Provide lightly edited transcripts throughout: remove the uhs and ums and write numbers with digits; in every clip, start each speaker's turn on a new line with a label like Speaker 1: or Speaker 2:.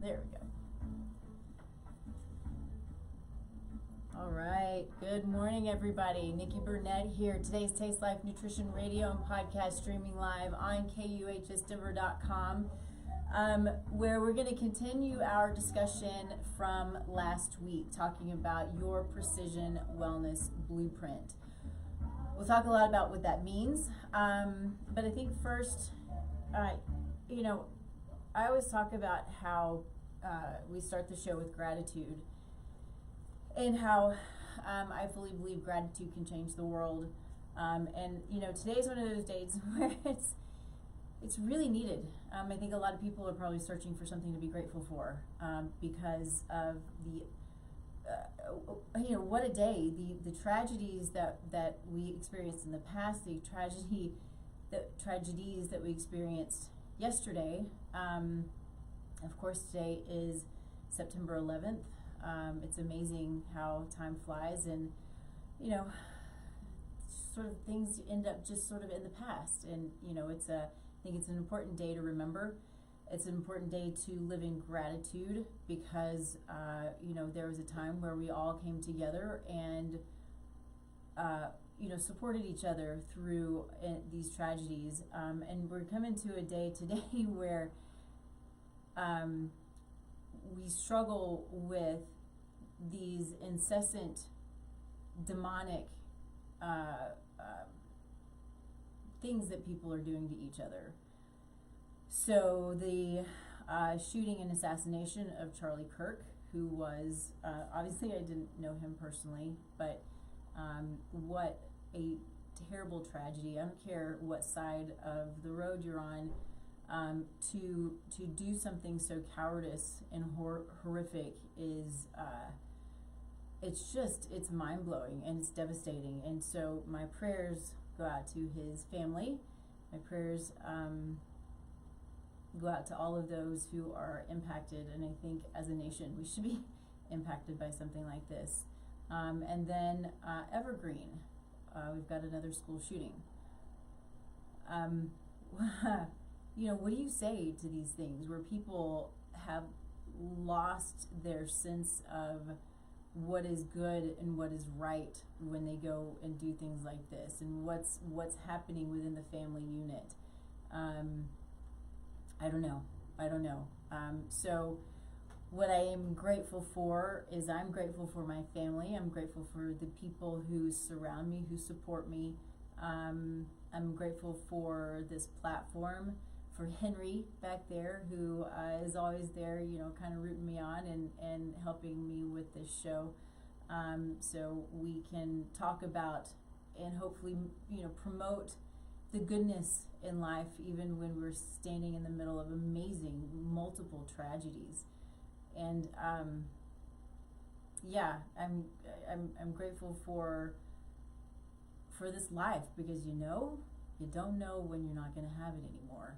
Speaker 1: There we go. All right. Good morning, everybody. Nikki Burnett here. Today's Taste Life Nutrition Radio and podcast streaming live on KUHSdenver.com, where we're going to continue our discussion from last week, talking about your precision wellness blueprint. We'll talk a lot about what that means, but I think first, I always talk about how we start the show with gratitude, and how I fully believe gratitude can change the world. And today's one of those days where it's really needed. I think a lot of people are probably searching for something to be grateful for, because of what a day, the tragedies that we experienced in the past, the tragedies that we experienced yesterday. Of course, today is September 11th. It's amazing how time flies, and sort of things end up just sort of in the past. And I think it's an important day to remember. It's an important day to live in gratitude, because there was a time where we all came together and supported each other through these tragedies. And we're coming to a day today where we struggle with these incessant demonic things that people are doing to each other. So the shooting and assassination of Charlie Kirk, who was, obviously I didn't know him personally, but what a terrible tragedy. I don't care what side of the road you're on. To do something so cowardice and horrific is, it's mind-blowing, and it's devastating. And so my prayers go out to his family. My prayers go out to all of those who are impacted, and I think as a nation we should be impacted by something like this. And then Evergreen, we've got another school shooting. What do you say to these things where people have lost their sense of what is good and what is right when they go and do things like this, and what's happening within the family unit? I don't know. So what I am grateful for is I'm grateful for my family. I'm grateful for the people who surround me, who support me. I'm grateful for this platform, for Henry back there, who is always there, kind of rooting me on and helping me with this show, so we can talk about and hopefully promote the goodness in life, even when we're standing in the middle of amazing multiple tragedies. And I'm grateful for this life, because you don't know when you're not going to have it anymore.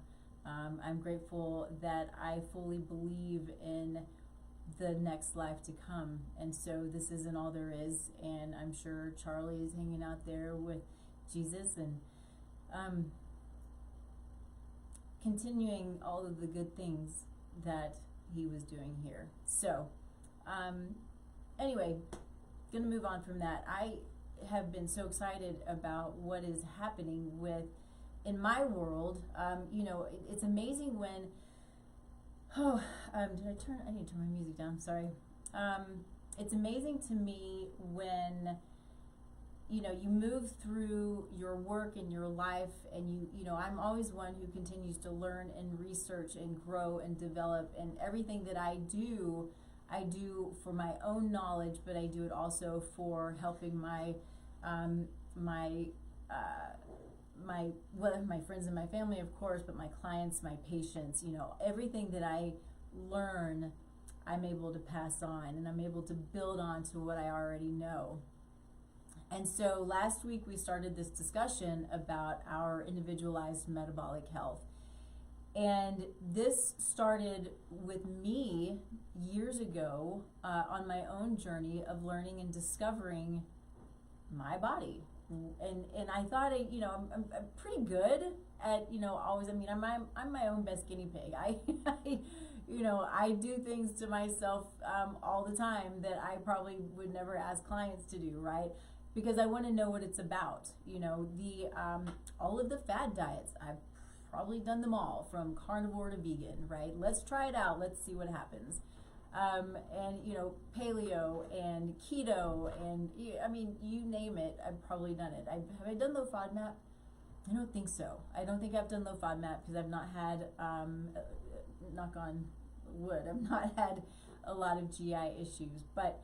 Speaker 1: I'm grateful that I fully believe in the next life to come, and so this isn't all there is, and I'm sure Charlie is hanging out there with Jesus and continuing all of the good things that he was doing here. So anyway, gonna move on from that. I have been so excited about what is happening in my world. It's amazing when, I need to turn my music down, sorry. It's amazing to me when, you move through your work and your life, and I'm always one who continues to learn and research and grow and develop, and everything that I do for my own knowledge, but I do it also for helping my friends and my family, of course, but my clients, my patients, everything that I learn, I'm able to pass on, and I'm able to build on to what I already know. And so last week we started this discussion about our individualized metabolic health. And this started with me years ago on my own journey of learning and discovering my body. And I thought, I'm pretty good at, always, I'm my own best guinea pig. I I do things to myself all the time that I probably would never ask clients to do, right? Because I want to know what it's about. All of the fad diets, I've probably done them all from carnivore to vegan, right? Let's try it out. Let's see what happens. And paleo and keto and you name it, I've probably done it. Have I done low FODMAP? I don't think so. I don't think I've done low FODMAP because I've not had, knock on wood, I've not had a lot of GI issues. But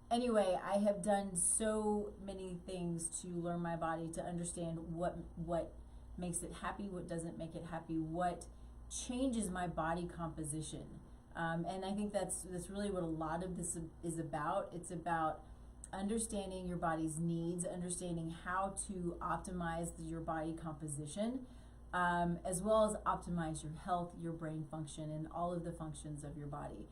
Speaker 1: anyway, I have done so many things to learn my body, to understand what makes it happy, what doesn't make it happy, what changes my body composition. And I think that's really what a lot of this is about. It's about understanding your body's needs, understanding how to optimize your body composition, as well as optimize your health, your brain function, and all of the functions of your body.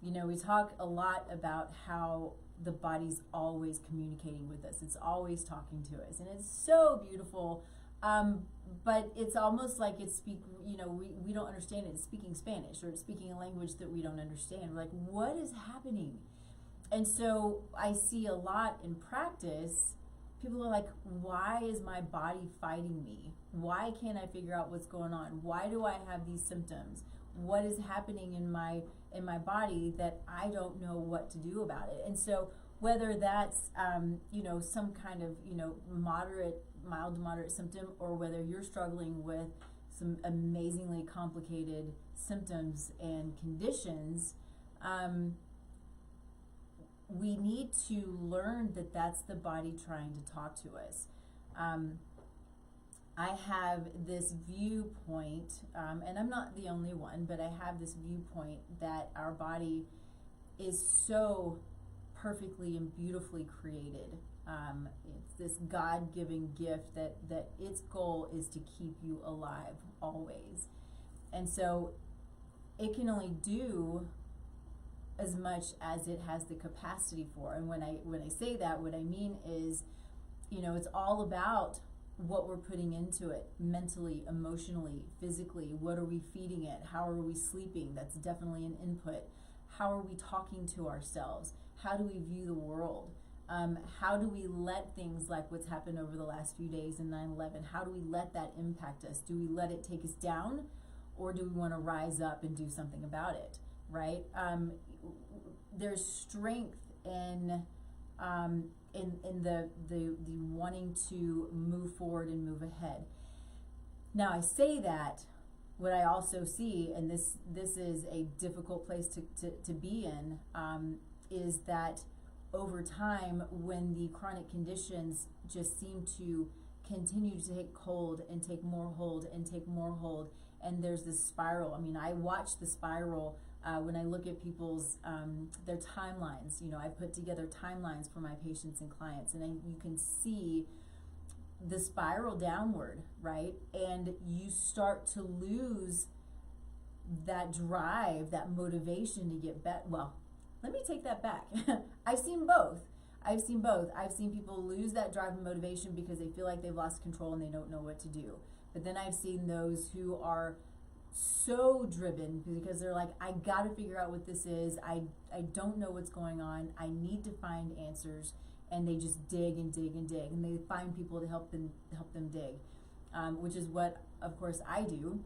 Speaker 1: We talk a lot about how the body's always communicating with us. It's always talking to us, and it's so beautiful. But it's almost like we don't understand it. It's speaking Spanish, or it's speaking a language that we don't understand. We're like, what is happening? And so I see a lot in practice, people are like, why is my body fighting me? Why can't I figure out what's going on? Why do I have these symptoms? What is happening in my body that I don't know what to do about it? And so whether that's some kind of mild to moderate symptom, or whether you're struggling with some amazingly complicated symptoms and conditions, we need to learn that that's the body trying to talk to us. I have this viewpoint, and I'm not the only one, but I have this viewpoint that our body is so perfectly and beautifully created. It's this God-given gift that its goal is to keep you alive always. And so it can only do as much as it has the capacity for. And when I say that, what I mean is, it's all about what we're putting into it mentally, emotionally, physically. What are we feeding it? How are we sleeping? That's definitely an input. How are we talking to ourselves? How do we view the world? How do we let things like what's happened over the last few days in 9/11, how do we let that impact us? Do we let it take us down, or do we want to rise up and do something about it, right? There's strength in the wanting to move forward and move ahead. Now I say that, what I also see, and this is a difficult place to be in, is that over time, when the chronic conditions just seem to continue to take hold and take more hold and take more hold, and there's this spiral. I mean, I watch the spiral when I look at people's their timelines. I put together timelines for my patients and clients, and you can see the spiral downward, right? And you start to lose that drive, that motivation to get better. Well, let me take that back. I've seen both. I've seen people lose that drive and motivation because they feel like they've lost control and they don't know what to do. But then I've seen those who are so driven because they're like, I got to figure out what this is. I don't know what's going on. I need to find answers. And they just dig and dig and dig, and they find people to help them dig, which is what, of course, I do.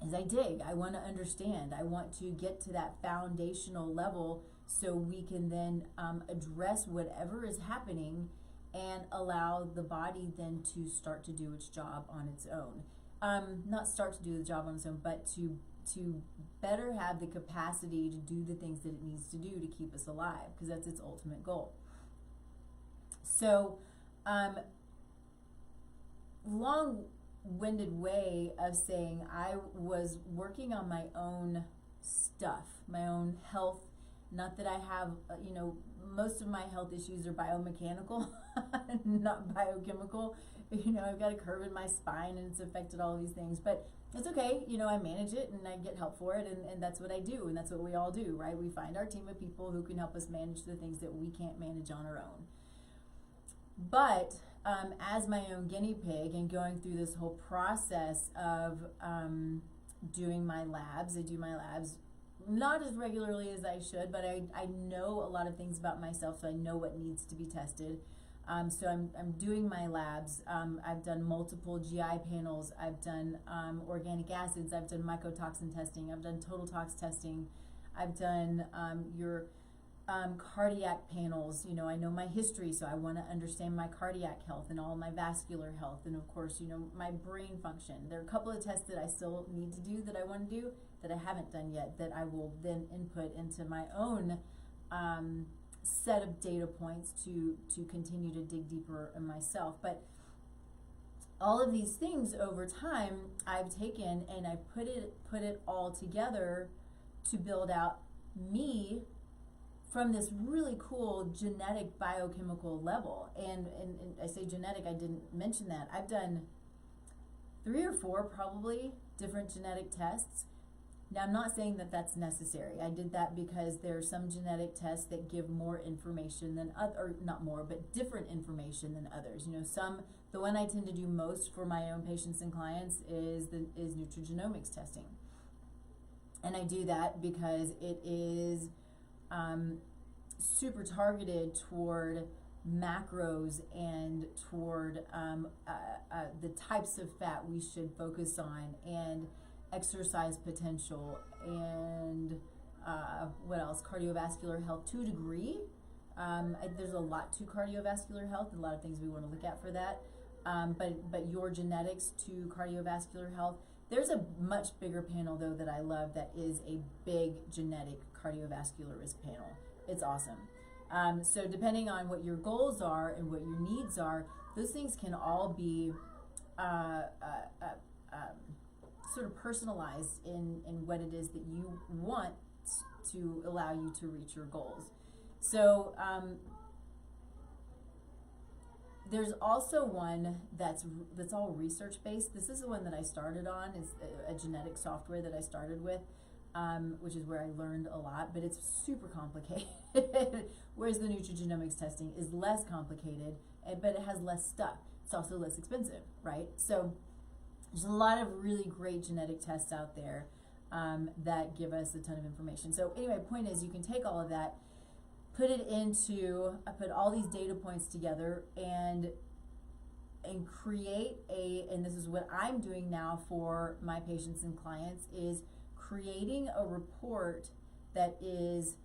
Speaker 1: Is I dig. I want to understand. I want to get to that foundational level so we can then address whatever is happening and allow the body then to start to do its job on its own. Not start to do the job on its own, but to better have the capacity to do the things that it needs to do to keep us alive, because that's its ultimate goal. So, long-winded way of saying I was working on my own stuff, my own health. Not that I have, most of my health issues are biomechanical, not biochemical. I've got a curve in my spine and it's affected all these things, but it's okay. I manage it and I get help for it, and that's what I do, and that's what we all do, right? We find our team of people who can help us manage the things that we can't manage on our own. But as my own guinea pig and going through this whole process of doing my labs. I do my labs not as regularly as I should, but I know a lot of things about myself, so I know what needs to be tested. So I'm doing my labs. I've done multiple GI panels. I've done organic acids. I've done mycotoxin testing. I've done total tox testing. I've done your cardiac panels. You know, I know my history, so I want to understand my cardiac health and all my vascular health, and of course, you know, my brain function. There are a couple of tests that I still need to do that I want to do that I haven't done yet, that I will then input into my own set of data points to continue to dig deeper in myself. But all of these things over time I've taken and I put it all together to build out me from this really cool genetic biochemical level. And I say genetic, I didn't mention that. I've done 3 or 4 probably different genetic tests. Now, I'm not saying that that's necessary. I did that because there are some genetic tests that give more information than or not more, but different information than others. You know, the one I tend to do most for my own patients and clients is nutrigenomics testing. And I do that because it is super targeted toward macros and toward the types of fat we should focus on, and exercise potential, and what else? Cardiovascular health to a degree. There's a lot to cardiovascular health, and a lot of things we want to look at for that. But your genetics to cardiovascular health. There's a much bigger panel though that I love, that is a big genetic cardiovascular risk panel. It's awesome. So depending on what your goals are and what your needs are, those things can all be sort of personalized in what it is that you want to allow you to reach your goals. So there's also one that's all research based. This is the one that I started on. It's a genetic software that I started with, which is where I learned a lot, but it's super complicated. Whereas the nutrigenomics testing is less complicated, but it has less stuff. It's also less expensive, right? So there's a lot of really great genetic tests out there that give us a ton of information. So anyway, point is, you can take all of that, put all these data points together and create and this is what I'm doing now for my patients and clients, is creating a report that is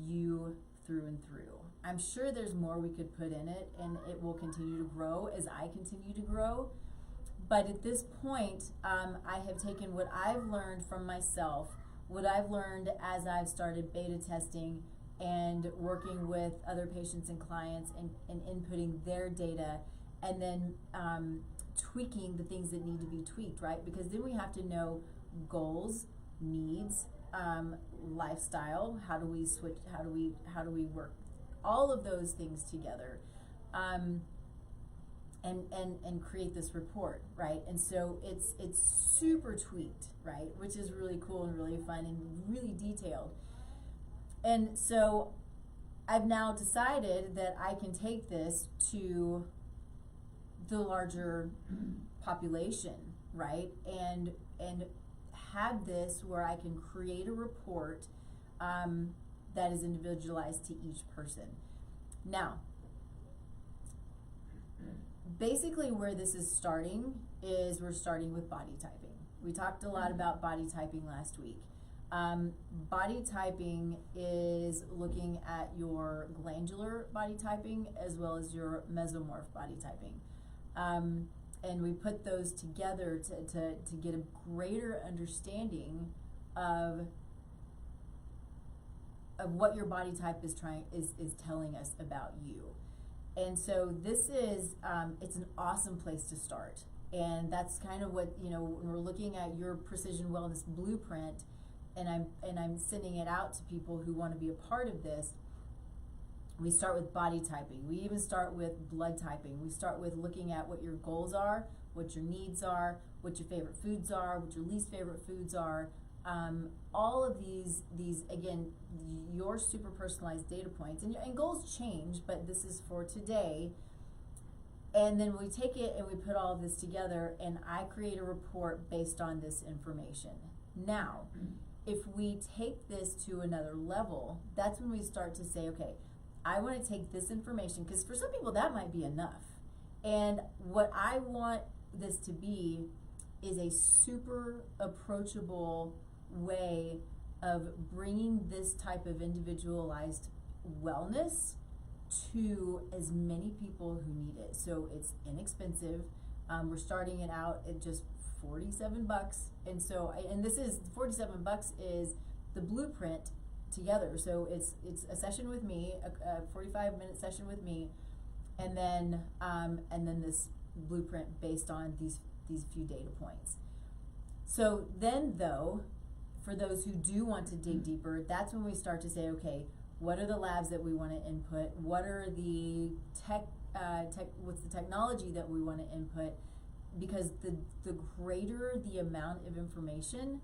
Speaker 1: you through and through. I'm sure there's more we could put in it, and it will continue to grow as I continue to grow. But at this point, I have taken what I've learned from myself, what I've learned as I've started beta testing and working with other patients and clients, and inputting their data, and then tweaking the things that need to be tweaked, right? Because then we have to know goals, needs, lifestyle, how do we switch, how do we work all of those things together, and create this report, right? And so it's super tweaked, right? Which is really cool and really fun and really detailed. And so I've now decided that I can take this to the larger population, right? And have this where I can create a report that is individualized to each person. Now, basically where this is starting is we're starting with body typing. We talked a lot about body typing last week. Body typing is looking at your glandular body typing as well as your mesomorph body typing. And we put those together to get a greater understanding of what your body type is telling us about you. And so this is, it's an awesome place to start. And that's kind of what, when we're looking at your precision wellness blueprint, and I'm sending it out to people who want to be a part of this, we start with body typing. We even start with blood typing. We start with looking at what your goals are, what your needs are, what your favorite foods are, what your least favorite foods are. All of these again, your super personalized data points, and goals change, but this is for today. And then we take it and we put all of this together, and I create a report based on this information. Now, if we take this to another level, that's when we start to say, okay, I want to take this information, because for some people that might be enough. And what I want this to be is a super approachable way of bringing this type of individualized wellness to as many people who need it. So it's inexpensive. We're starting it out at just $47, and so this is $47 is the blueprint together. So it's a session with me, a 45-minute session with me, and then this blueprint based on these few data points. So then, though, for those who do want to dig deeper, that's when we start to say, okay, what are the labs that we want to input? What are the what's the technology that we want to input? Because the greater the amount of information,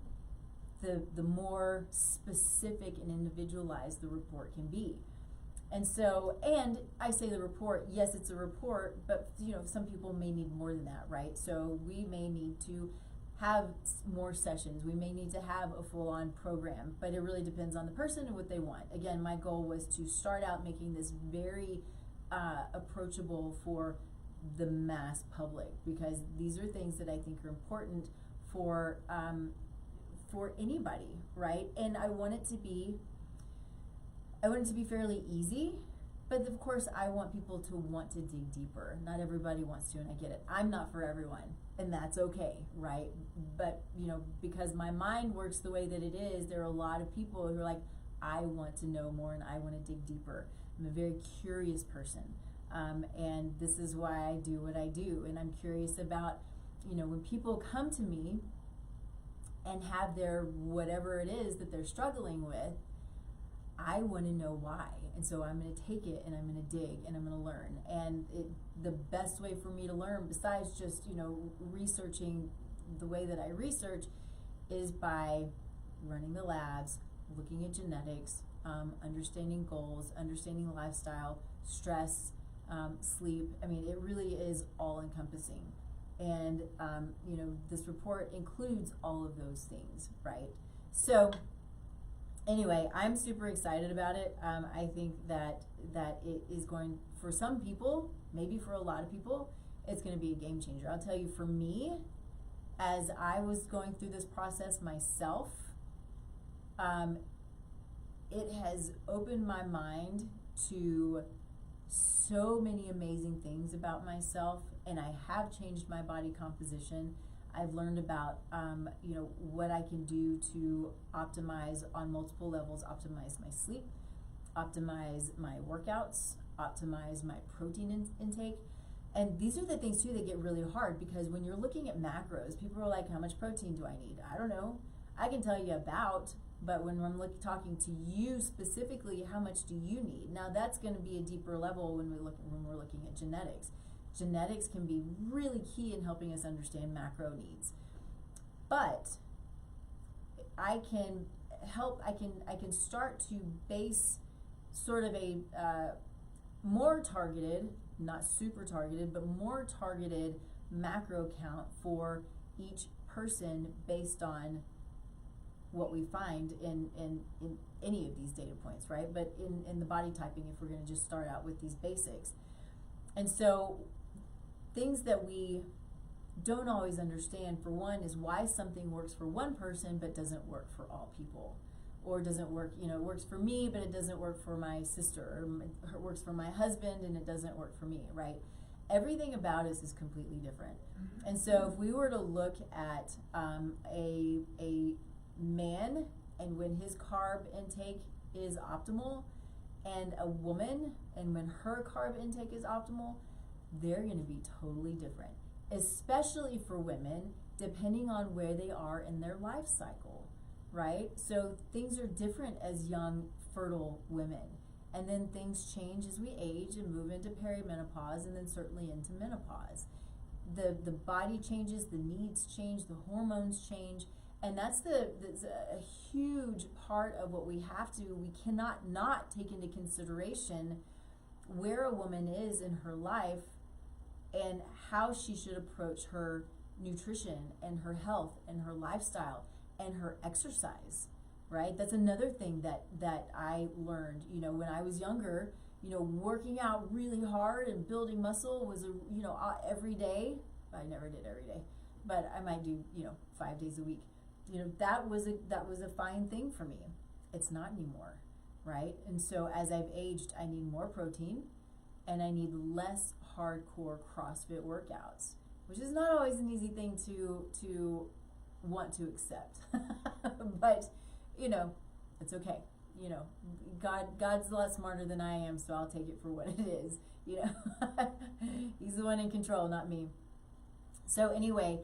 Speaker 1: the more specific and individualized the report can be. And so, and I say the report, yes, it's a report, but some people may need more than that, right? So we may need to have more sessions. We may need to have a full-on program, but it really depends on the person and what they want. Again, my goal was to start out making this very approachable for the mass public, because these are things that I think are important for anybody, right? And I want it to be fairly easy, but of course I want people to want to dig deeper. Not everybody wants to, and I get it. I'm not for everyone, and that's okay, right? But because my mind works the way that it is, there are a lot of people who are like, I want to know more and I want to dig deeper. I'm a very curious person, and this is why I do what I do. And I'm curious about, when people come to me and have their whatever it is that they're struggling with, I want to know why. And so I'm going to take it and I'm going to dig and I'm going to learn. And the best way for me to learn, besides just, researching the way that I research, is by running the labs, looking at genetics, understanding goals, understanding lifestyle, stress, sleep. I mean, it really is all encompassing. And, this report includes all of those things, right? So anyway, I'm super excited about it. I think that it is going, for some people, maybe for a lot of people, it's going to be a game changer. I'll tell you, for me, as I was going through this process myself, it has opened my mind to so many amazing things about myself, and I have changed my body composition. I've learned about, what I can do to optimize on multiple levels, optimize my sleep, optimize my workouts, optimize my protein intake. And these are the things too that get really hard, because when you're looking at macros, people are like, how much protein do I need? I don't know. I can tell you about, but when I'm talking to you specifically, how much do you need? Now that's going to be a deeper level when we're looking at genetics. Genetics can be really key in helping us understand macro needs. But I can start to base sort of a more targeted, not super targeted, but more targeted macro count for each person based on what we find in any of these data points, right? But in the body typing, if we're going to just start out with these basics. And so things that we don't always understand, for one, is why something works for one person but doesn't work for all people. Or doesn't work, it works for me but it doesn't work for my sister, or it works for my husband and it doesn't work for me, right? Everything about us is completely different. Mm-hmm. And so if we were to look at a man, and when his carb intake is optimal, and a woman, and when her carb intake is optimal, they're going to be totally different, especially for women, depending on where they are in their life cycle, right? So things are different as young, fertile women, and then things change as we age and move into perimenopause, and then certainly into menopause. The body changes, the needs change, the hormones change, and that's a huge part of what we cannot not take into consideration where a woman is in her life and how she should approach her nutrition and her health and her lifestyle and her exercise, right? That's another thing that I learned, when I was younger, working out really hard and building muscle was, every day. I never did every day, but I might do, 5 days a week. That was a fine thing for me. It's not anymore, right? And so as I've aged, I need more protein and I need less hardcore CrossFit workouts, which is not always an easy thing to want to accept. But, it's okay. God's a lot smarter than I am, so I'll take it for what it is. He's the one in control, not me. So anyway,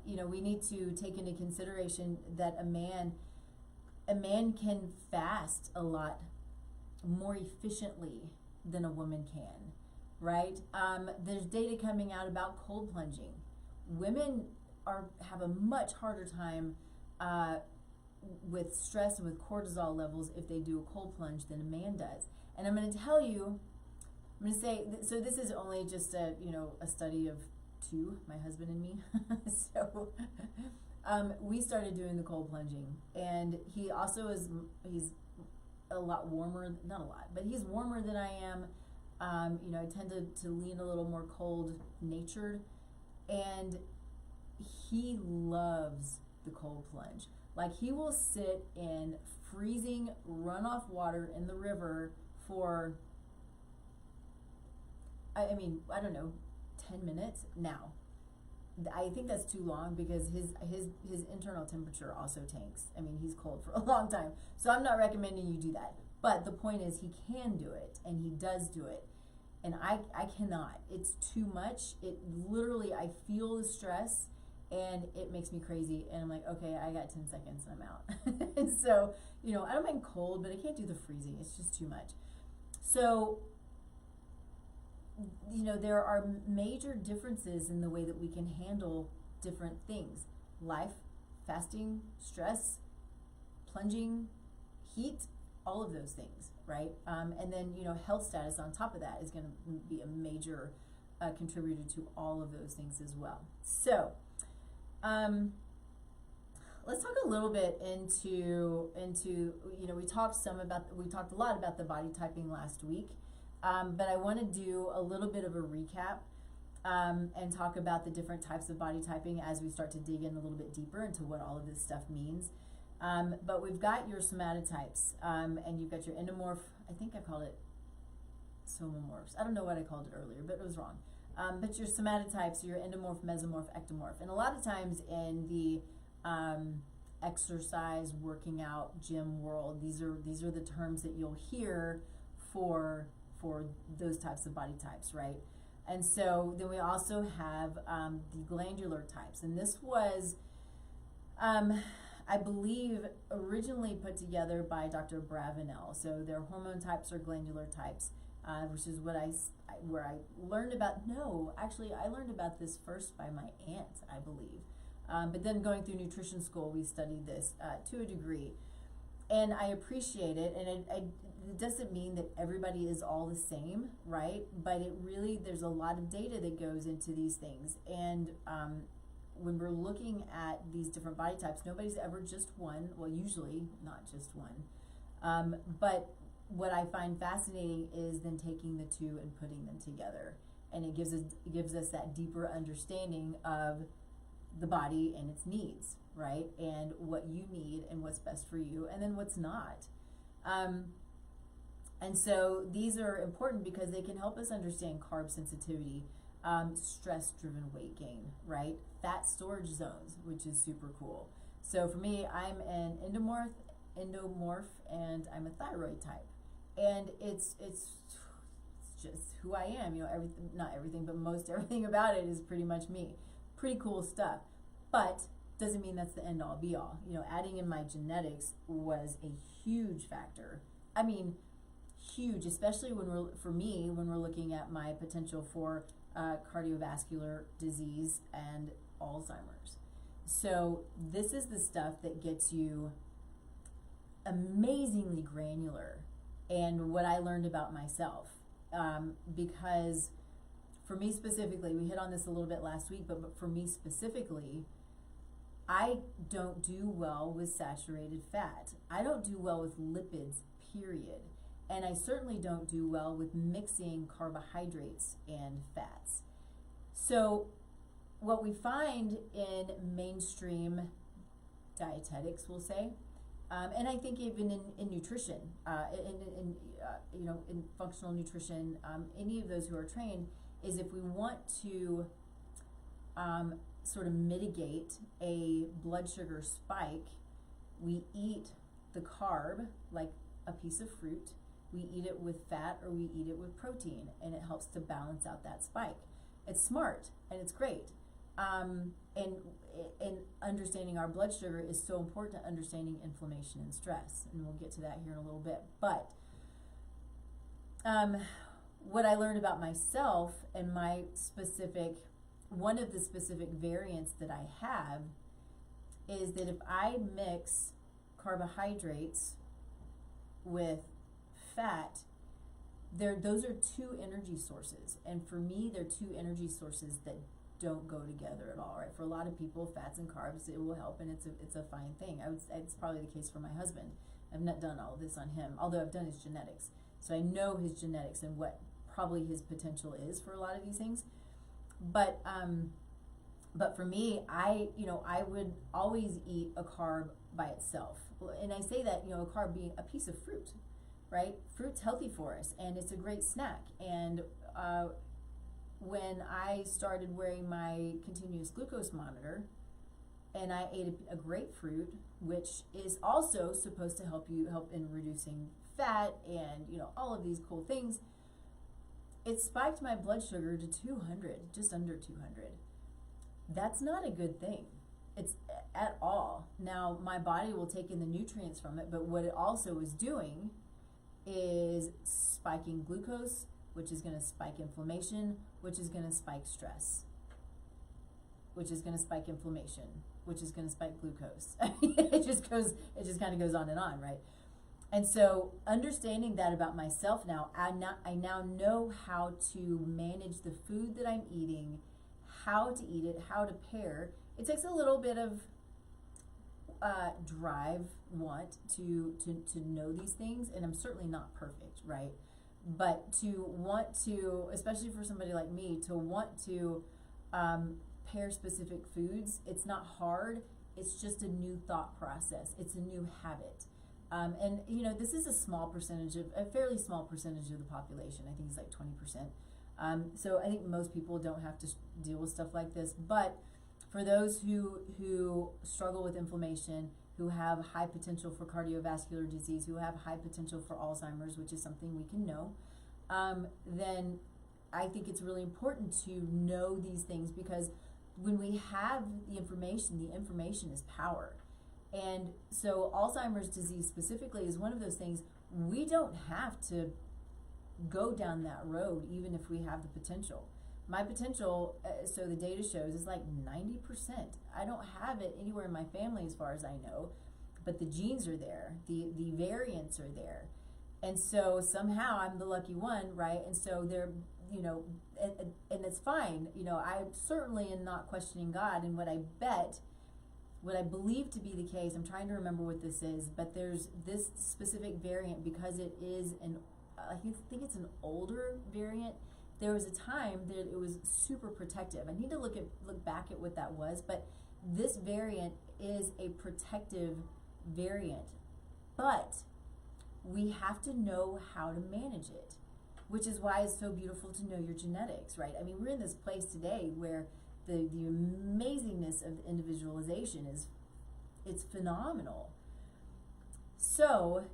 Speaker 1: we need to take into consideration that a man can fast a lot more efficiently than a woman can, right? There's data coming out about cold plunging. Women have a much harder time with stress and with cortisol levels if they do a cold plunge than a man does. And I'm going to tell you, so this is only just a study of two, my husband and me. So we started doing the cold plunging, and he also he's a lot warmer, not a lot, but he's warmer than I am. I tend to lean a little more cold natured, and he loves the cold plunge. Like, he will sit in freezing runoff water in the river for, I don't know, 10 minutes now. I think that's too long because his internal temperature also tanks. He's cold for a long time. So I'm not recommending you do that. But the point is, he can do it, and he does do it. And I cannot. It's too much. It literally, I feel the stress, and it makes me crazy. And I'm like, okay, I got 10 seconds and I'm out. And so, I don't mind cold, but I can't do the freezing. It's just too much. So, there are major differences in the way that we can handle different things. Life, fasting, stress, plunging, heat, all of those things, right? And then, health status on top of that is going to be a major contributor to all of those things as well. So, let's talk a little bit into we talked a lot about the body typing last week. But I want to do a little bit of a recap and talk about the different types of body typing as we start to dig in a little bit deeper into what all of this stuff means. But we've got your somatotypes, and you've got your endomorph. I think I called it somomorphs. I don't know what I called it earlier, but it was wrong. But your somatotypes, your endomorph, mesomorph, ectomorph. And a lot of times in the exercise, working out, gym world, these are the terms that you'll hear for those types of body types, right? And so then we also have the glandular types. And this was, I believe, originally put together by Dr. Bravenel. So their hormone types are glandular types, which is what where I learned about. No, actually, I learned about this first by my aunt, I believe. But then going through nutrition school, we studied this to a degree. And I appreciate it, and it doesn't mean that everybody is all the same, right? But it really, there's a lot of data that goes into these things. And when we're looking at these different body types, nobody's ever just one. Well, usually not just one. But what I find fascinating is then taking the two and putting them together. And it gives us that deeper understanding of the body and its needs, right? And what you need and what's best for you, and then what's not. And so these are important because they can help us understand carb sensitivity, stress-driven weight gain, right? Fat storage zones, which is super cool. So for me, I'm an endomorph, and I'm a thyroid type. And it's just who I am. Not everything, but most everything about it is pretty much me. Pretty cool stuff. But doesn't mean that's the end all be all. Adding in my genetics was a huge factor. Huge, especially when we're looking at my potential for cardiovascular disease and Alzheimer's. So this is the stuff that gets you amazingly granular, and what I learned about myself, because for me specifically, we hit on this a little bit last week, but for me specifically, I don't do well with saturated fat. I don't do well with lipids, period. And I certainly don't do well with mixing carbohydrates and fats. So what we find in mainstream dietetics, we'll say, and I think even in nutrition, in functional nutrition, any of those who are trained, is if we want to sort of mitigate a blood sugar spike, we eat the carb like a piece of fruit, we eat it with fat, or we eat it with protein, and it helps to balance out that spike. It's smart and it's great. And understanding our blood sugar is so important to understanding inflammation and stress, and we'll get to that here in a little bit. But what I learned about myself and one of the specific variants that I have is that if I mix carbohydrates with fat, those are two energy sources, and for me, they're two energy sources that don't go together at all, right? For a lot of people, fats and carbs, it will help, and it's a fine thing. It's probably the case for my husband. I've not done all this on him, although I've done his genetics, so I know his genetics and what probably his potential is for a lot of these things. But for me, I would always eat a carb by itself, and I say that, a carb being a piece of fruit, right? Fruit's healthy for us, and it's a great snack. And when I started wearing my continuous glucose monitor, and I ate a grapefruit, which is also supposed to help in reducing fat and all of these cool things, it spiked my blood sugar to 200, just under 200. That's not a good thing. It's at all. Now, my body will take in the nutrients from it, but what it also is doing is spiking glucose, which is going to spike inflammation, which is going to spike stress, which is going to spike inflammation, which is going to spike glucose. It just kind of goes on and on, right? And so understanding that about myself now, I now know how to manage the food that I'm eating, how to eat it, how to pair. It takes a little bit of want to know these things, and I'm certainly not perfect, right? But to want to, especially for somebody like me, to want to pair specific foods, it's not hard. It's just a new thought process. It's a new habit. And this is a fairly small percentage of the population. I think it's like 20%. So I think most people don't have to deal with stuff like this. But for those who struggle with inflammation, who have high potential for cardiovascular disease, who have high potential for Alzheimer's, which is something we can know, then I think it's really important to know these things, because when we have the information is power. And so Alzheimer's disease specifically is one of those things we don't have to go down that road, even if we have the potential. My potential, so the data shows, is like 90%. I don't have it anywhere in my family as far as I know, but the genes are there, the variants are there. And so somehow I'm the lucky one, right? And so they're, and it's fine. I certainly am not questioning God, and what I believe to be the case, I'm trying to remember what this is, but there's this specific variant, because it is I think it's an older variant. There was a time that it was super protective. I need to look back at what that was, but this variant is a protective variant. But we have to know how to manage it, which is why it's so beautiful to know your genetics, right? I mean, we're in this place today where the amazingness of individualization it's phenomenal. So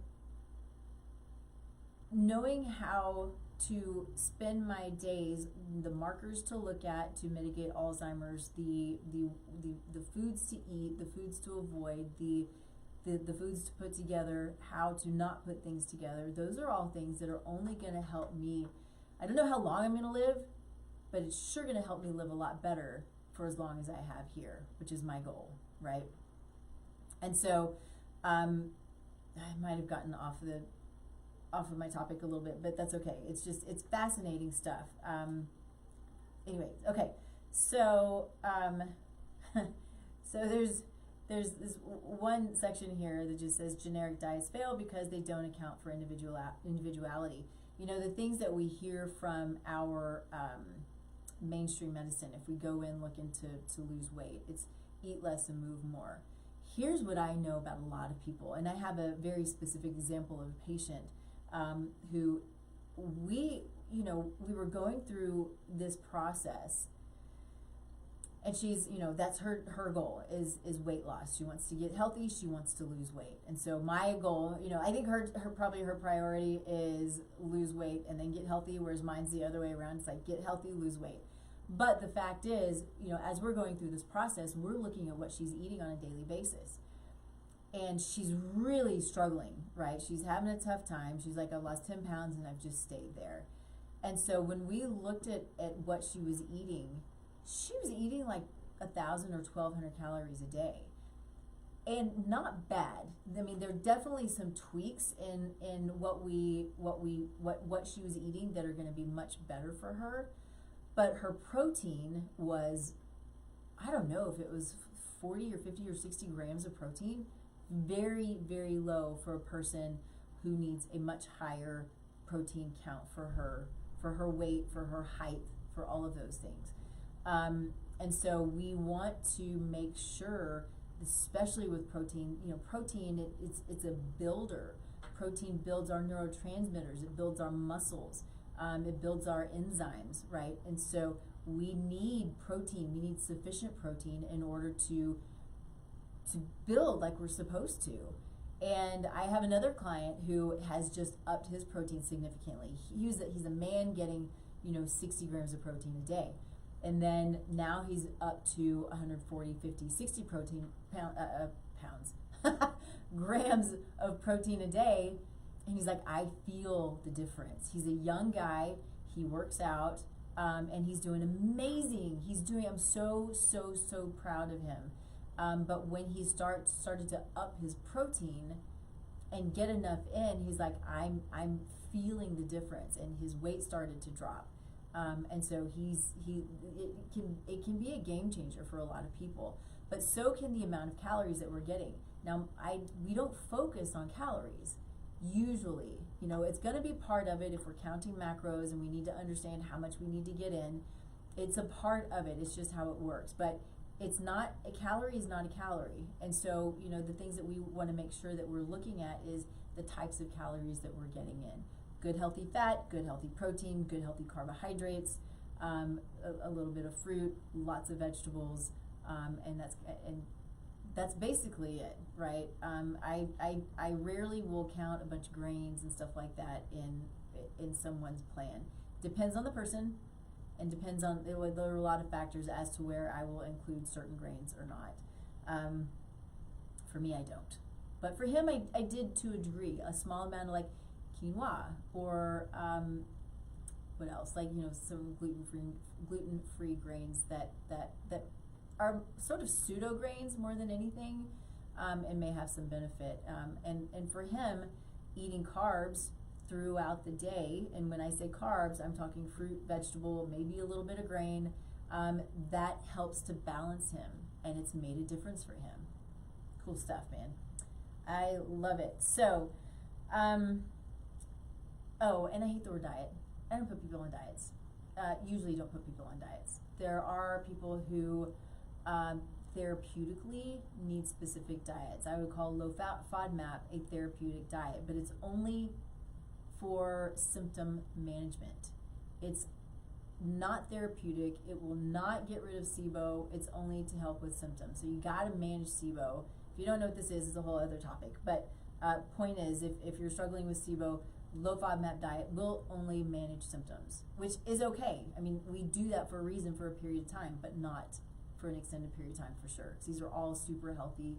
Speaker 1: knowing how to spend my days, the markers to look at to mitigate Alzheimer's, the foods to eat, the foods to avoid, the foods to put together, how to not put things together, those are all things that are only going to help me. I don't know how long I'm going to live, but it's sure going to help me live a lot better for as long as I have here, which is my goal, right? And so I might have gotten off of my topic a little bit, but that's okay. It's fascinating stuff. Anyway, okay. So, so there's this one section here that just says generic diets fail because they don't account for individuality. You know, the things that we hear from our mainstream medicine, if we go in looking to lose weight, it's eat less and move more. Here's what I know about a lot of people, and I have a very specific example of a patient who we were going through this process, and she's, that's her goal is weight loss. She wants to get healthy, she wants to lose weight. And so my goal, I think her priority is lose weight and then get healthy, whereas mine's the other way around. It's like get healthy, lose weight. But the fact is, as we're going through this process, we're looking at what she's eating on a daily basis. And she's really struggling, right? She's having a tough time. She's like, I've lost 10 pounds and I've just stayed there. And so when we looked at what she was eating like 1,000 or 1,200 calories a day. And not bad. I mean, there are definitely some tweaks in what she was eating that are going to be much better for her. But her protein was, I don't know if it was 40 or 50 or 60 grams of protein. Very, very low for a person who needs a much higher protein count for her weight, for her height, for all of those things. And so we want to make sure, especially with protein, protein, it's a builder. Protein builds our neurotransmitters, it builds our muscles, it builds our enzymes, right? And so we need protein, we need sufficient protein in order to build like we're supposed to. And I have another client who has just upped his protein significantly. He's a man getting, 60 grams of protein a day. And then now he's up to 140, 50, 60 pounds, grams of protein a day. And he's like, I feel the difference. He's a young guy. He works out, and he's doing amazing. I'm so, so, so proud of him. But when he started to up his protein and get enough in, he's like, I'm feeling the difference, and his weight started to drop. And so it can be a game changer for a lot of people, but so can the amount of calories that we're getting. Now, we don't focus on calories usually. It's going to be part of it if we're counting macros and we need to understand how much we need to get in. It's a part of it. It's just how it works. But it's not, a calorie is not a calorie. And so, the things that we want to make sure that we're looking at is the types of calories that we're getting in. Good healthy fat, good healthy protein, good healthy carbohydrates, a little bit of fruit, lots of vegetables, and that's basically it, right? I rarely will count a bunch of grains and stuff like that in someone's plan. Depends on the person, and depends on, there are a lot of factors as to where I will include certain grains or not. For me, I don't. But for him, I did to a degree, a small amount of like quinoa or what else? Like, some gluten-free grains that are sort of pseudo grains more than anything, and may have some benefit. And for him, eating carbs throughout the day, and when I say carbs, I'm talking fruit, vegetable, maybe a little bit of grain, that helps to balance him, and it's made a difference for him. Cool stuff, man. I love it. So, oh, and I hate the word diet. I don't put people on diets. Usually don't put people on diets. There are people who therapeutically need specific diets. I would call low fat FODMAP a therapeutic diet, but it's only for symptom management. It's not therapeutic. It will not get rid of SIBO. It's only to help with symptoms. So you got to manage SIBO. If you don't know what this is, it's a whole other topic. But point is, if you're struggling with SIBO, low FODMAP diet will only manage symptoms, which is okay. I mean, we do that for a reason, for a period of time, but not for an extended period of time for sure. Because these are all super healthy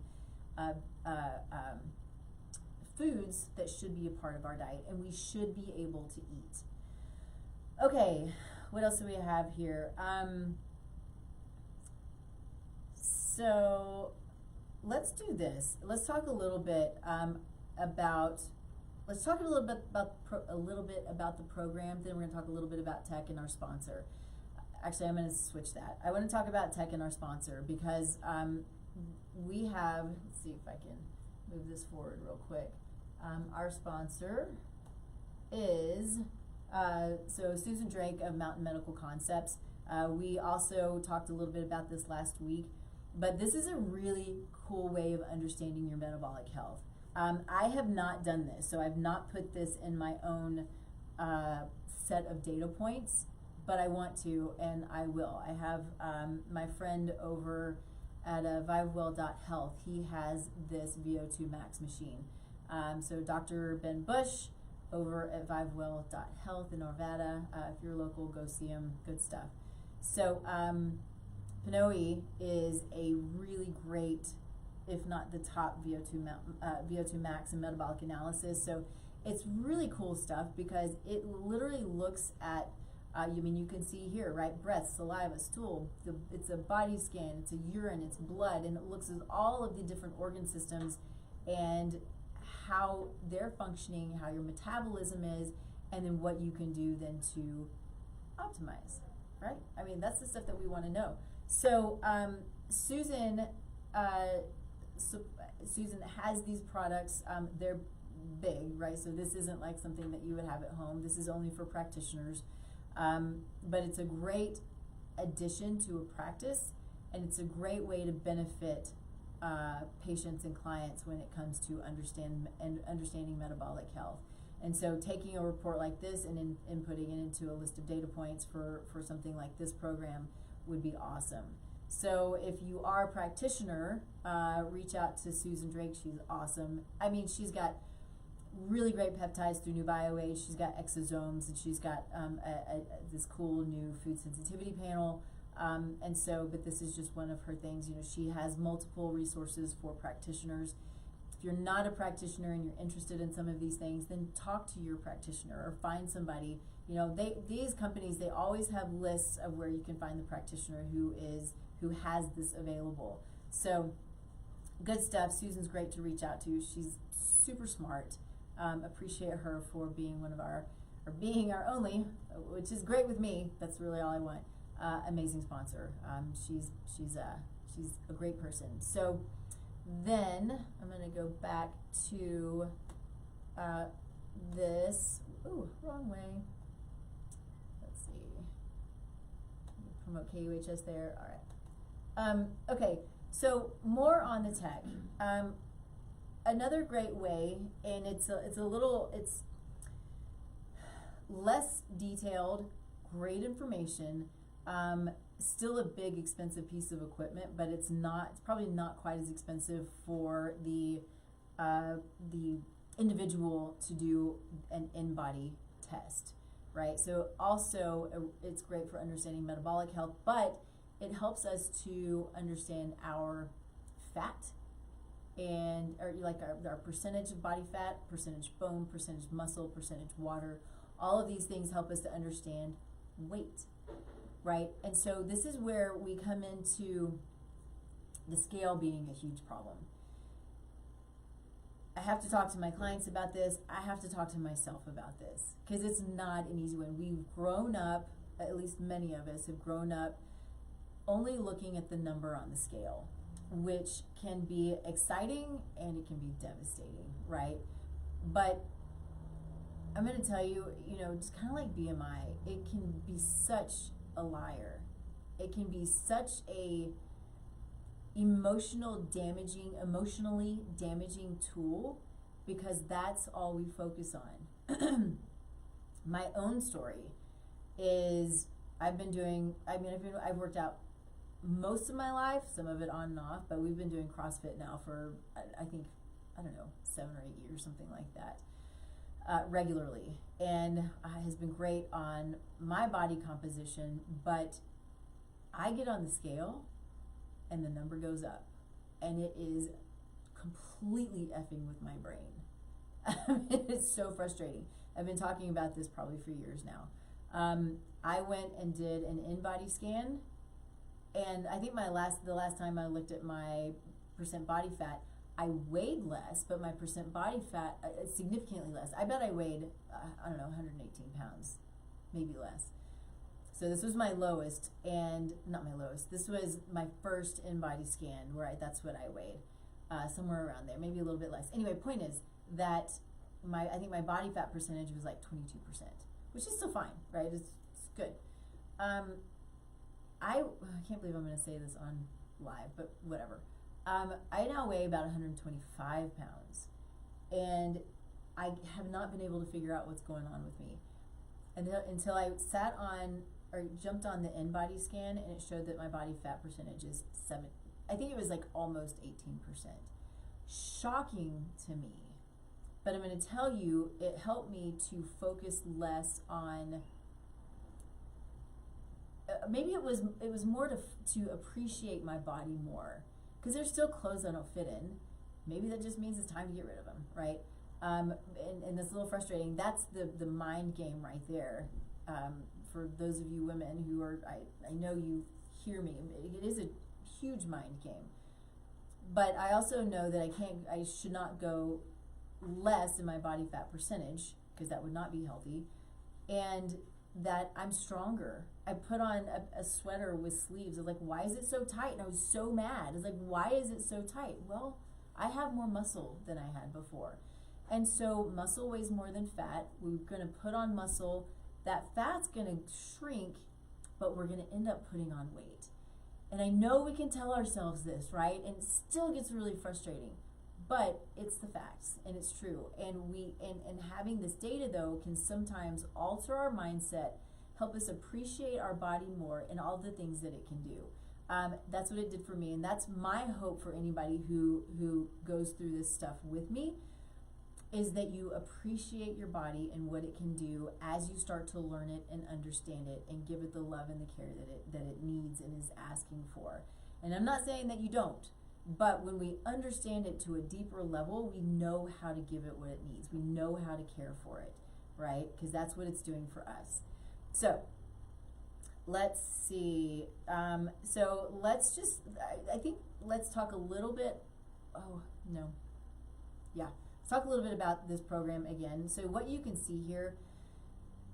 Speaker 1: foods that should be a part of our diet, and we should be able to eat. Okay, what else do we have here? So let's do this. Let's talk a little bit about the program. Then we're going to talk a little bit about tech and our sponsor. actually, I'm going to switch that. I want to talk about tech and our sponsor because we have, let's see if I can move this forward real quick. Our sponsor is, so Susan Drake of Mountain Medical Concepts. We also talked a little bit about this last week, but this is a really cool way of understanding your metabolic health. I have not done this, so I've not put this in my own set of data points, but I want to, and I will. I have my friend over at vivewell.health. He has this VO2 Max machine. So Dr. Ben Bush over at vivewell.health in Arvada. If you're local, go see him. Good stuff. So Pnoe is a really great, if not the top VO2 Max and metabolic analysis. So it's really cool stuff because it literally looks at, you can see here, right? Breath, saliva, stool. It's a body scan, it's a urine, it's blood, and it looks at all of the different organ systems and how they're functioning, how your metabolism is, and then what you can do then to optimize, right? I mean, that's the stuff that we want to know. So Susan has these products. They're big, right? So this isn't like something that you would have at home. This is only for practitioners. But it's a great addition to a practice, and it's a great way to benefit patients and clients when it comes to understanding metabolic health. And so taking a report like this and inputting it into a list of data points for something like this program would be awesome. So if you are a practitioner, reach out to Susan Drake. She's awesome. I mean, she's got really great peptides through New BioAge. She's got exosomes, and she's got this cool new food sensitivity panel. And so, but this is just one of her things. She has multiple resources for practitioners. If you're not a practitioner and you're interested in some of these things, then talk to your practitioner or find somebody. These companies, they always have lists of where you can find the practitioner who has this available. So good stuff. Susan's great to reach out to. She's super smart. Appreciate her for being being our only, which is great with me. That's really all I want. Amazing sponsor. She's a great person. So then I'm going to go back to this. Ooh, wrong way. Let's see. Promote KUHS there. All right. Okay. So more on the tech. Another great way, and it's less detailed, great information, still a big expensive piece of equipment, but it's probably not quite as expensive for the individual to do an InBody test, right? So also it's great for understanding metabolic health, but it helps us to understand our fat and our percentage of body fat, percentage bone, percentage muscle, percentage water. All of these things help us to understand weight, right? And so this is where we come into the scale being a huge problem. I have to talk to my clients about this. I have to talk to myself about this because it's not an easy one. We've grown up, at least many of us have grown up only looking at the number on the scale, which can be exciting and it can be devastating, right? But I'm going to tell you, just kind of like BMI, it can be such a liar. It can be such a emotionally damaging tool because that's all we focus on. My own story is I've worked out most of my life, some of it on and off, but we've been doing CrossFit now for, I think, 7 or 8 years, something like that, regularly. And has been great on my body composition, but I get on the scale and the number goes up, and it is completely effing with my brain. It's so frustrating. I've been talking about this probably for years now. I went and did an InBody scan, and I think the last time I looked at my percent body fat, I weighed less, but my percent body fat significantly less. I bet I weighed, 118 pounds, maybe less. So this was my lowest, and not my lowest. This was my first InBody scan where that's what I weighed, somewhere around there, maybe a little bit less. Anyway, point is that I think my body fat percentage was like 22%, which is still fine, right? It's good. I can't believe I'm going to say this on live, but whatever. I now weigh about 125 pounds, and I have not been able to figure out what's going on with me until I sat on or jumped on the InBody scan, and it showed that my body fat percentage is I think it was like almost 18%. Shocking to me, but I'm going to tell you, it helped me to focus less on. Maybe it was more to appreciate my body more, because there's still clothes I don't fit in. Maybe that just means it's time to get rid of them, right? And that's a little frustrating. That's the mind game right there. For those of you women who are, I know you hear me. It is a huge mind game. But I also know that I should not go less in my body fat percentage, because that would not be healthy, and that I'm stronger. I put on a sweater with sleeves. I was like, why is it so tight? And I was so mad. I was like, why is it so tight? Well, I have more muscle than I had before. And so muscle weighs more than fat. We're going to put on muscle. That fat's going to shrink, but we're going to end up putting on weight. And I know we can tell ourselves this, right? And it still gets really frustrating. But it's the facts, and it's true. And and having this data, though, can sometimes alter our mindset, help us appreciate our body more and all the things that it can do. That's what it did for me, and that's my hope for anybody who goes through this stuff with me, is that you appreciate your body and what it can do as you start to learn it and understand it and give it the love and the care that it needs and is asking for. And I'm not saying that you don't. But when we understand it to a deeper level, we know how to give it what it needs. We know how to care for it, right? Because that's what it's doing for us. So let's see. So let's just, I think let's talk a little bit. Let's talk a little bit about this program again. So what you can see here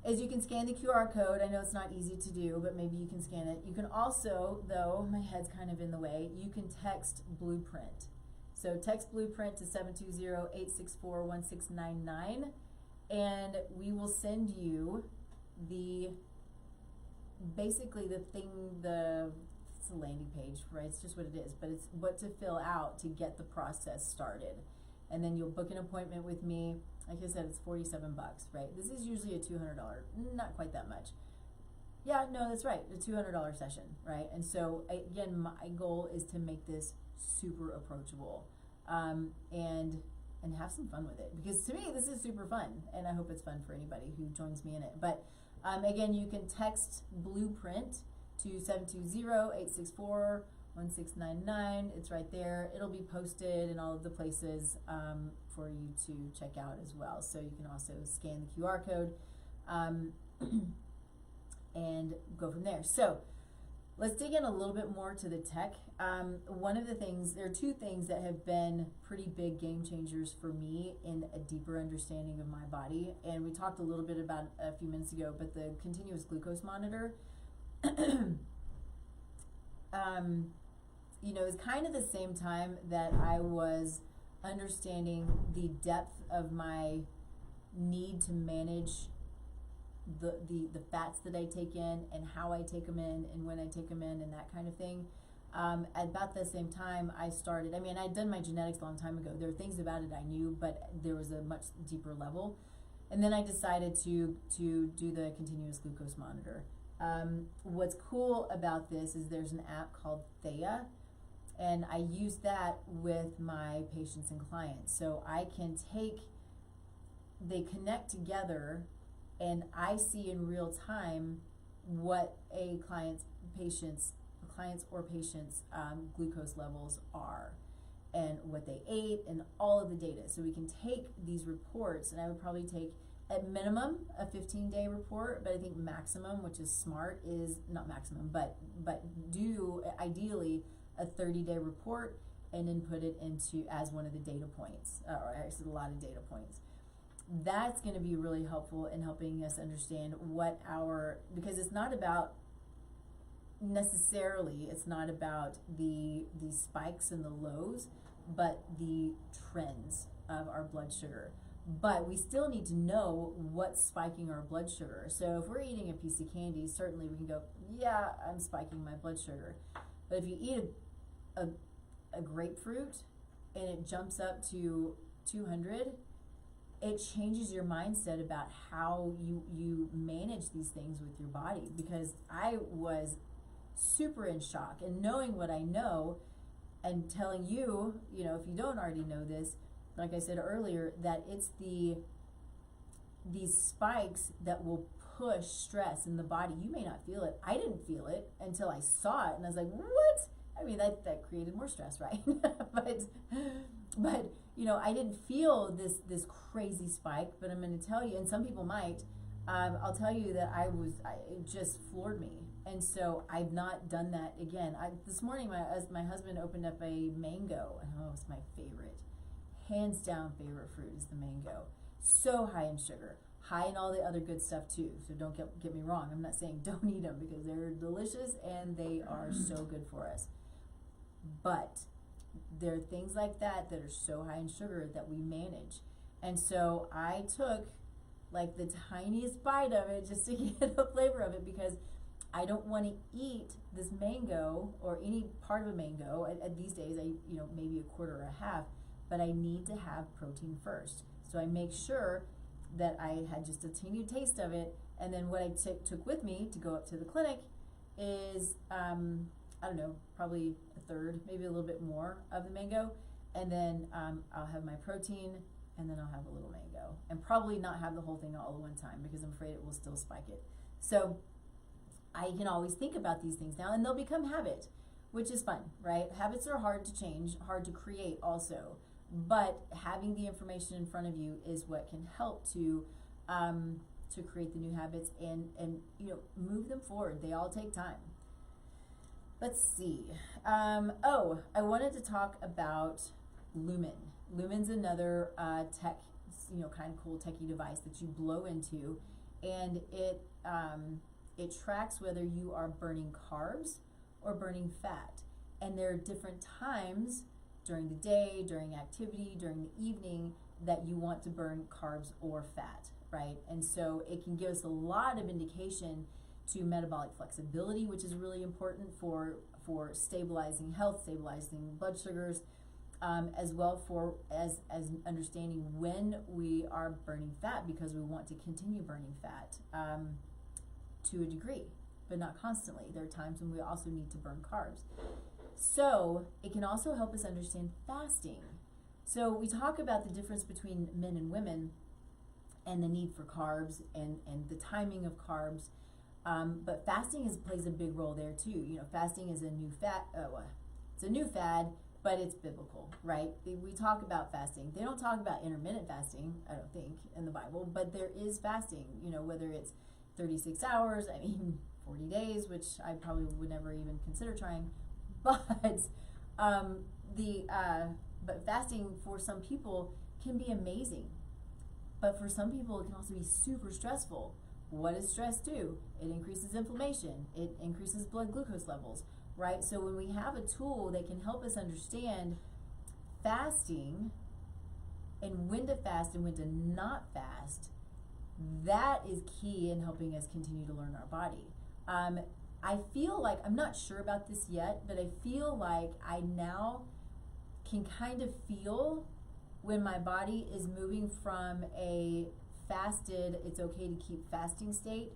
Speaker 1: is you can scan the QR code. I know it's not easy to do, but maybe you can scan it. You can also, though, my head's kind of in the way, you can text Blueprint. So text Blueprint to 720-864-1699, and we will send you basically it's a landing page, right? It's just what it is, but it's what to fill out to get the process started. And then you'll book an appointment with me. Like I said, it's $47, right? This is usually a $200, not quite that much. Yeah, no, that's right, a $200 session, right? And so again, my goal is to make this super approachable, and have some fun with it, because to me this is super fun, and I hope it's fun for anybody who joins me in it. But again, you can text Blueprint to 720-864-1699. It's right there. It'll be posted in all of the places for you to check out as well. So you can also scan the QR code and go from there. So let's dig in a little bit more to the tech. One of the things, there are two things that have been pretty big game changers for me in a deeper understanding of my body. And we talked a little bit about a few minutes ago, but the continuous glucose monitor, it's kind of the same time that I was understanding the depth of my need to manage the fats that I take in and how I take them in and when I take them in and that kind of thing. At about the same time, I started, I'd done my genetics a long time ago. There were things about it I knew, but there was a much deeper level. And then I decided to do the continuous glucose monitor. What's cool about this is there's an app called Thea, and I use that with my patients and clients. So I can they connect together, and I see in real time what a client's or patient's glucose levels are and what they ate and all of the data. So we can take these reports, and I would probably take at minimum a 15-day report, but I think maximum, which is smart, is not maximum, but do ideally a 30-day report and then put it into as one of the data points, or actually a lot of data points. that's going to be really helpful in helping us understand what because it's not about necessarily, it's not about the spikes and the lows, but the trends of our blood sugar. But we still need to know what's spiking our blood sugar. So if we're eating a piece of candy, certainly we can go, yeah, I'm spiking my blood sugar. But if you eat a grapefruit and it jumps up to 200, it changes your mindset about how you manage these things with your body. Because I was super in shock, and knowing what I know and telling you, if you don't already know this, like I said earlier, that it's these spikes that will push stress in the body. You may not feel it. I didn't feel it until I saw it, and I was like, what? I mean, that created more stress, right? but I didn't feel this crazy spike, but I'm going to tell you, and some people might, I'll tell you that it just floored me. And so I've not done that again. This morning, my husband opened up a mango. Oh, it's my favorite. Hands down favorite fruit is the mango. So high in sugar, high in all the other good stuff too. So don't get me wrong. I'm not saying don't eat them, because they're delicious and they are so good for us. But there are things like that are so high in sugar that we manage. And so I took like the tiniest bite of it just to get a flavor of it, because I don't want to eat this mango or any part of a mango. At these days, maybe a quarter or a half, but I need to have protein first. So I make sure that I had just a teeny taste of it, and then what I took with me to go up to the clinic is, I don't know, probably a third, maybe a little bit more of the mango, and then I'll have my protein, and then I'll have a little mango, and probably not have the whole thing all at one time, because I'm afraid it will still spike it. So I can always think about these things now, and they'll become habit, which is fun, right? Habits are hard to change, hard to create also, but having the information in front of you is what can help to create the new habits and move them forward. They all take time. Let's see. I wanted to talk about Lumen. Lumen's another tech, kind of cool techie device that you blow into, and it tracks whether you are burning carbs or burning fat. And there are different times during the day, during activity, during the evening, that you want to burn carbs or fat, right? And so it can give us a lot of indication to metabolic flexibility, which is really important for stabilizing health, stabilizing blood sugars, as well as understanding when we are burning fat, because we want to continue burning fat to a degree, but not constantly. There are times when we also need to burn carbs. So it can also help us understand fasting. So we talk about the difference between men and women and the need for carbs and the timing of carbs. But fasting plays a big role there too. Fasting is a new it's a new fad, but it's biblical, right? We talk about fasting. They don't talk about intermittent fasting, I don't think, in the Bible, but there is fasting, whether it's 36 hours, 40 days, which I probably would never even consider trying. But but fasting for some people can be amazing, but for some people it can also be super stressful. What does stress do? It increases inflammation. It increases blood glucose levels, right? So when we have a tool that can help us understand fasting and when to fast and when to not fast, that is key in helping us continue to learn our body. I feel like, I'm not sure about this yet, but I feel like I now can kind of feel when my body is moving from a fasted, it's okay to keep fasting state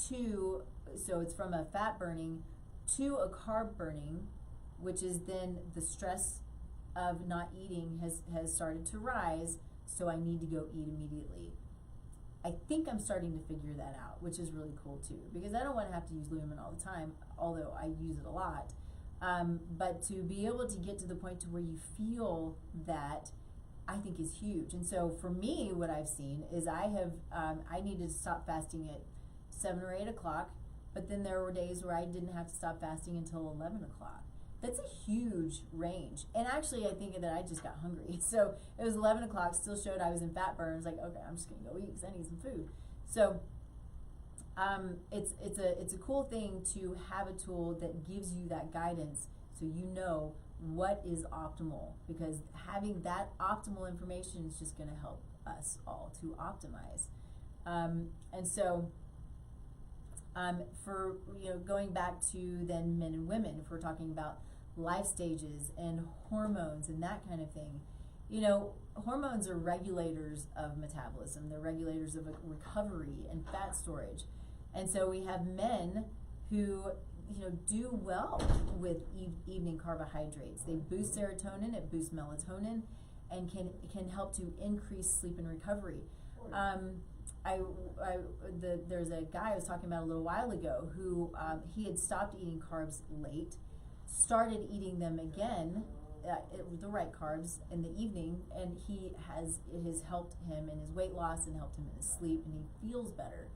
Speaker 1: to, so it's from a fat burning to a carb burning, which is then the stress of not eating has started to rise, so I need to go eat immediately. I think I'm starting to figure that out, which is really cool too, because I don't want to have to use Lumen all the time, although I use it a lot. But to be able to get to the point to where you feel that, I think is huge. And so for me, what I've seen is I needed to stop fasting at 7 or 8 o'clock, but then there were days where I didn't have to stop fasting until 11 o'clock. That's a huge range. And actually, I think that I just got hungry. So it was 11 o'clock, still showed I was in fat burn. I was like, okay, I'm just going to go eat because I need some food. So it's a cool thing to have a tool that gives you that guidance so you know what is optimal, because having that optimal information is just going to help us all to optimize. And so for going back to then men and women, if we're talking about life stages and hormones and that kind of thing, hormones are regulators of metabolism. They're regulators of recovery and fat storage. And so we have men who do well with evening carbohydrates. They boost serotonin, it boosts melatonin, and can help to increase sleep and recovery. There's a guy I was talking about a little while ago who he had stopped eating carbs late, started eating them again, the right carbs in the evening, and it has helped him in his weight loss and helped him in his sleep, and he feels better.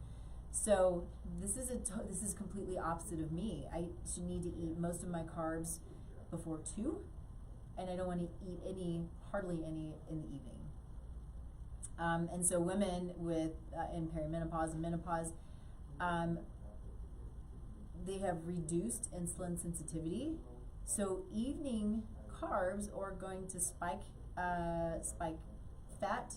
Speaker 1: So this is completely opposite of me. I should need to eat most of my carbs before 2, and I don't want to eat hardly any in the evening. And so women in perimenopause and menopause, they have reduced insulin sensitivity. So evening carbs are going to spike fat.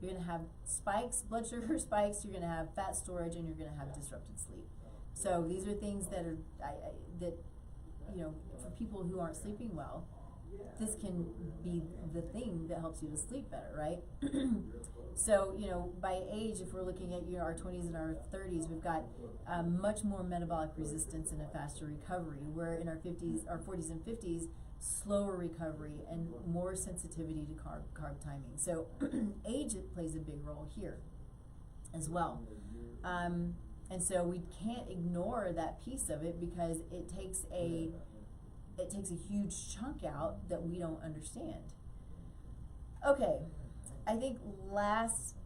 Speaker 1: You're going to have spikes, blood sugar spikes. You're going to have fat storage, and you're going to have disrupted sleep. So these are things that are for people who aren't sleeping well, this can be the thing that helps you to sleep better, right? So, by age, if we're looking at our 20s and our 30s, we've got much more metabolic resistance and a faster recovery. Where in our 40s and 50s, slower recovery and more sensitivity to carb timing. So age plays a big role here as well. And so we can't ignore that piece of it, because it takes a huge chunk out that we don't understand. Okay, I think last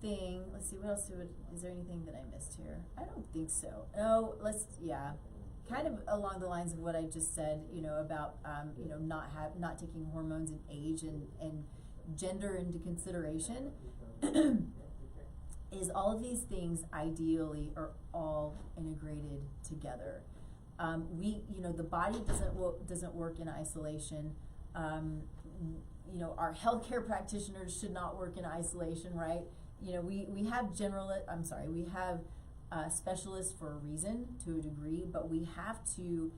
Speaker 1: thing, let's see, what else is there anything that I missed here? I don't think so. Oh, kind of along the lines of what I just said, about not taking hormones and age and gender into consideration. Is all of these things ideally are all integrated together. The body doesn't work in isolation. Our healthcare practitioners should not work in isolation, right? We have specialists for a reason, to a degree, but we have to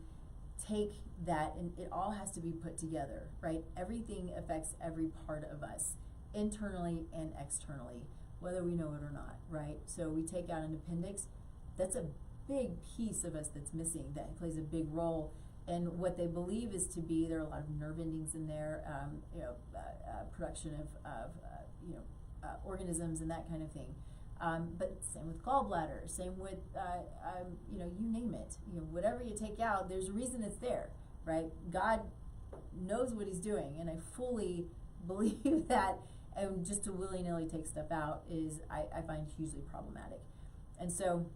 Speaker 1: take that, and it all has to be put together, right? Everything affects every part of us, internally and externally, whether we know it or not, right? So we take out an appendix, that's a big piece of us that's missing, that plays a big role. And what they believe is to be, there are a lot of nerve endings in there, production of organisms and that kind of thing. But same with gallbladder, same with, you name it. Whatever you take out, there's a reason it's there, right? God knows what he's doing, and I fully believe that, and just to willy-nilly take stuff out I find hugely problematic. And so,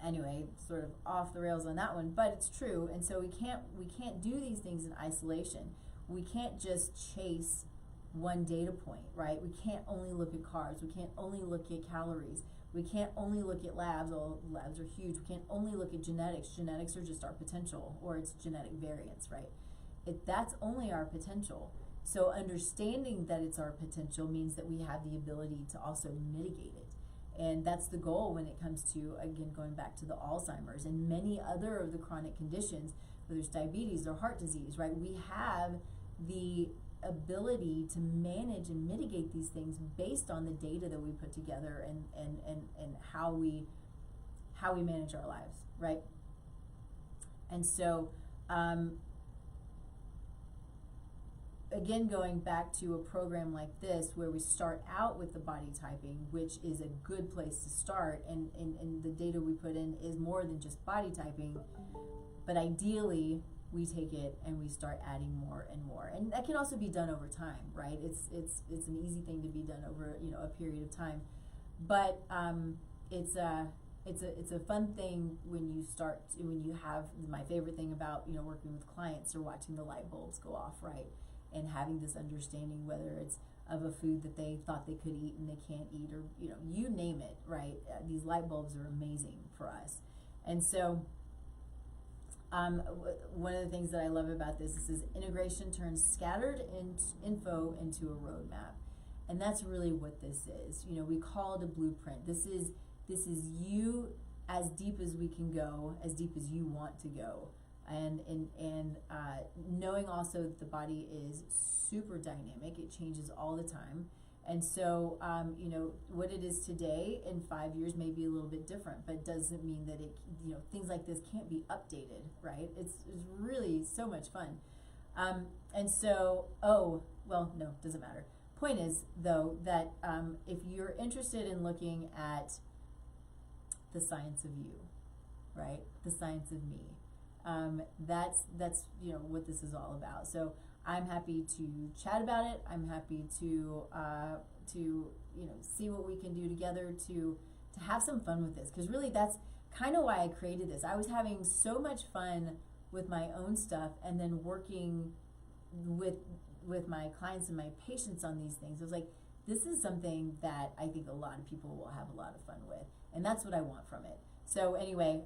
Speaker 1: anyway, sort of off the rails on that one, but it's true. And so we can't do these things in isolation. We can't just chase one data point, right? We can't only look at carbs. We can't only look at calories. We can't only look at labs. All labs are huge. We can't only look at genetics. Genetics are just our potential, or it's genetic variance, right? That's only our potential. So understanding that it's our potential means that we have the ability to also mitigate it. And that's the goal when it comes to, again, going back to the Alzheimer's and many other of the chronic conditions, whether it's diabetes or heart disease, right? We have the ability to manage and mitigate these things based on the data that we put together and how we manage our lives, right? And so, again, going back to a program like this where we start out with the body typing, which is a good place to start, and the data we put in is more than just body typing, but ideally we take it and we start adding more and more. And that can also be done over time, right? It's an easy thing to be done over a period of time. But it's it's a fun thing when you have my favorite thing about working with clients or watching the light bulbs go off, right, and having this understanding, whether it's of a food that they thought they could eat and they can't eat, or you name it, right? These light bulbs are amazing for us. And so one of the things that I love about this is integration turns scattered info into a roadmap. And that's really what this is. We call it a blueprint. This is you as deep as we can go, as deep as you want to go. And knowing also that the body is super dynamic. It changes all the time. And so, what it is today in 5 years may be a little bit different, but doesn't mean that it, things like this can't be updated, right? It's really so much fun. And so, no, doesn't matter. Point is, though, that if you're interested in looking at the science of you, right? The science of me, that's what this is all about. So I'm happy to chat about it. I'm happy to see what we can do together to have some fun with this, because really that's kind of why I created this. I was having so much fun with my own stuff, and then working with my clients and my patients on these things. I was like, this is something that I think a lot of people will have a lot of fun with, and that's what I want from it. So anyway,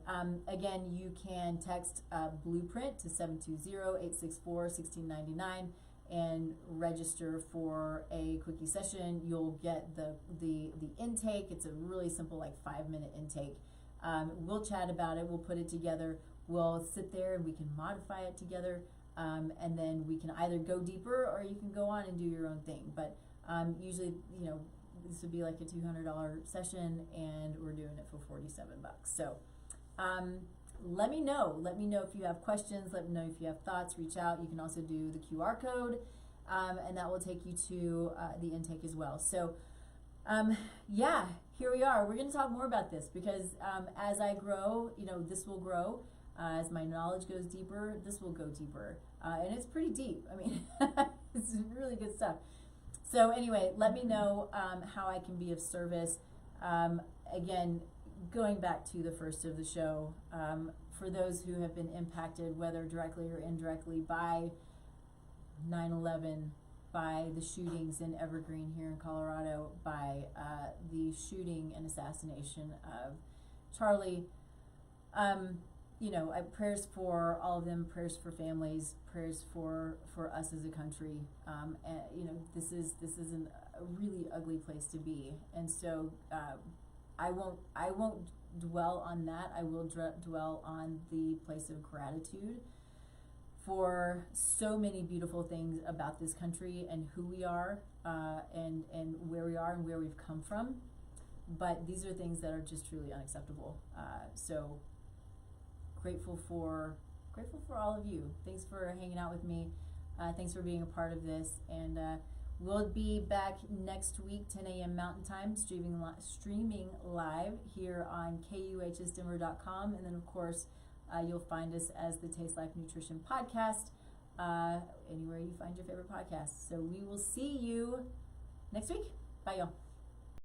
Speaker 1: again, you can text Blueprint to 720-864-1699 and register for a quickie session. You'll get the intake. It's a really simple, like 5-minute intake. We'll chat about it. We'll put it together. We'll sit there and we can modify it together. And then we can either go deeper or you can go on and do your own thing. But usually, this would be like a $200 session, and we're doing it for $47. So let me know if you have questions. Let me know if you have thoughts. Reach out. You can also do the QR code, and that will take you to the intake as well. So yeah, here we are. We're going to talk more about this, because as I grow, this will grow. As my knowledge goes deeper, this will go deeper. And it's pretty deep. I mean, it's really good stuff. So anyway, let me know how I can be of service. Again, going back to the first of the show, for those who have been impacted, whether directly or indirectly, by 9/11, by the shootings in Evergreen here in Colorado, by the shooting and assassination of Charlie, prayers for all of them, prayers for families, prayers for us as a country. And this is a really ugly place to be. And so I won't dwell on that. I will dwell on the place of gratitude for so many beautiful things about this country and who we are, and where we are and where we've come from. But these are things that are just truly unacceptable. So grateful for all of you. Thanks for hanging out with me. Thanks for being a part of this. And we'll be back next week, 10 a.m. Mountain Time, streaming live here on kuhsdenver.com. And then, of course, you'll find us as the Taste Life Nutrition Podcast, anywhere you find your favorite podcast. So we will see you next week. Bye, y'all.